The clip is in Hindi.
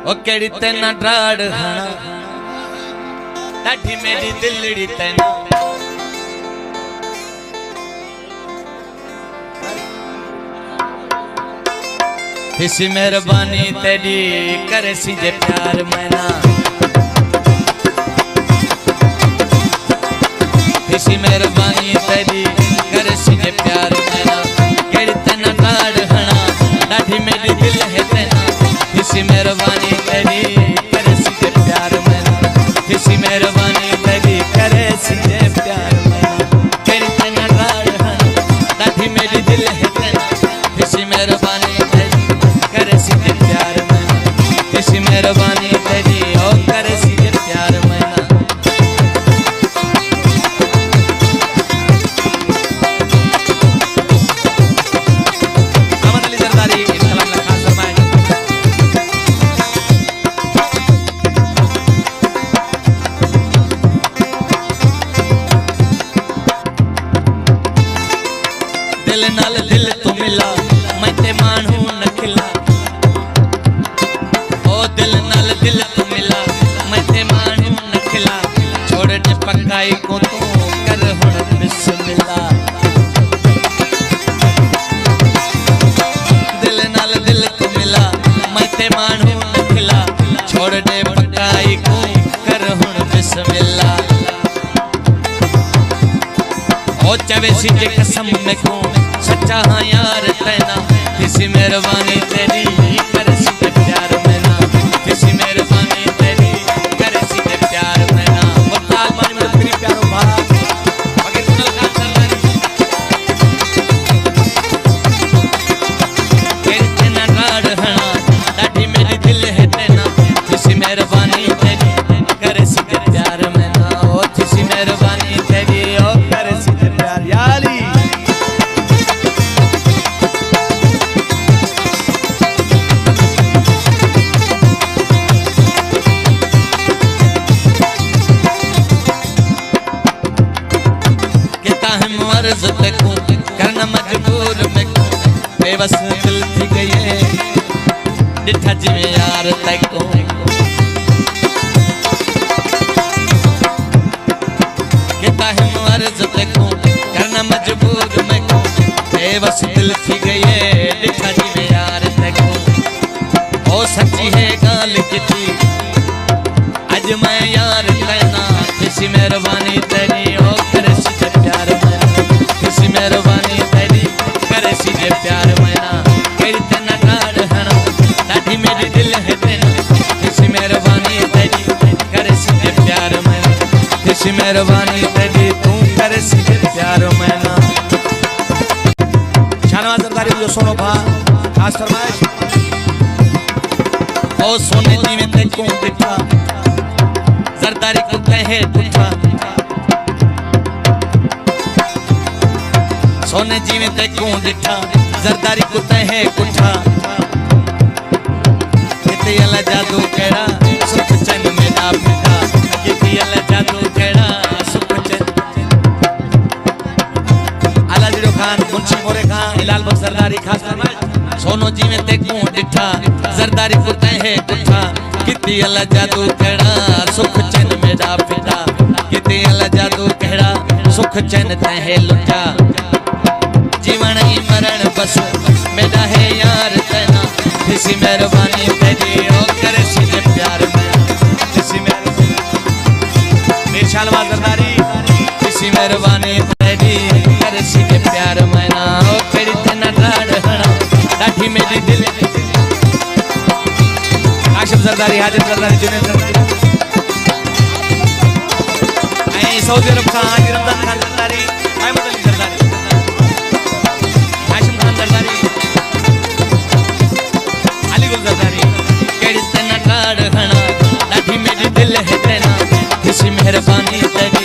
ओ केड़ी तेना ड्राड़ हणा लाठी मेरी दिलड़ी तेना इसी मेहरबानी तेरी करे सी जे प्यार मैना इसी मेहरबानी तेरी करे सी जे प्यार मैना केड़ी तेना ड्राड़ हणा लाठी मेरी दिल है तेना इसी मेहरबानी तेरी करे सी जे प्यार मैना इसी मेहरबानी तेरी करे सी जे प्यार मैना केड़ी तेना ड्राड़ हणा लाठी मेरी दिल है तेना इसी मेहरबानी तेरी करे सी जे प्यार मैना इसी मेहरबानी तेरी ओ करे सी जे प्यार मैना दिल नाल दिल तू मिला मैं ते मानू न खिला ओ दिल नाल दिल तू मिला मैं ते मानू न खिला छोड़ दे पकाई को तू कर हुण बिस्मिल्ला दिल नाल दिल तू मिला मैं ते मानू न खिला छोड़ दे पकाई को कर हुण बिस्मिल्ला ओ चवे सी जे कसम में को सच्चा हाँ यार तेना किसी मेहरबानी तेरी करे सी जे प्यार मैना किसी मेहरबानी तेरी करे सी जे प्यार मैना वो ताल मानी में तेरी प्यारो भाग मगर कुनल खान सरदारी केड़ी तेना ड्राड़ हणा लाठी मेरी दिल है तेना किसी मेहरबानी तेरी करे सी जे प्यार मैना ओ किसी मेहरबानी तेरी ओ करे सी जे प्यार याली मर्ज तकूं करना मजबूर में बेबस दिल थी गई डिठा जिवे यार तकूं किता है मर्ज तकूं करना मजबूर में बेबस दिल थी गई डिठा जिवे यार तकूं ओ सच्ची है गाल किती आज मैं यार कहना किसी मेहरबानी तेरी ओ करे सी जे प्यार किसी मेहरबानी तेरी करे सी जे प्यार मैना केड़ी तेना ड्राड़ हणा लाठी मेरी दिल है तेना किसी मेहरबानी तेरी करे सी जे प्यार मैना किसी मेहरबानी तेरी तू करे सी जे प्यार मैना शाहनवाज सरदारी मुझे सोनो भा खास फरमाइश ओ सोने जी में ते को दिखा सरदारी को कहे उठा सोने जीवे ते को दिठा जरदारी को तहे कुठा किते अला जादू केड़ा सुख चैन में ना पिता किते अला जादू केड़ा सुख चैन अला जीरो खान मुंशी मोरे खान इलाल बख्श सरदारी खास फरमाइश सोनो जीवे ते को दिठा जरदारी को तहे कुठा किते अला जादू केड़ा सुख चैन में ना पिता किते अला जादू केड़ा सुख चैन तहे लुटा जीवन ही मरण बस मेरा है यार तेना किसी मेहरबानी तेरी ओ करे सी जे प्यार मैना किसी मेहरबानी शाहनवाज सरदारी किसी मेहरबानी तेरी करे सी जे प्यार मैना ओ केड़ी तेना ड्राड़ हणा लाठी मेरी दिल आशिफ सरदारी हाजिर सरदारी जुनेद सरदारी ऐ सऊदी अरब का हाजी रमजान खान सरदारी अहमद अली सरदारी केड़ी तेना ड्राड़ हणा लाठी मेरी दिल है तेना किसी मेहरबानी तेरी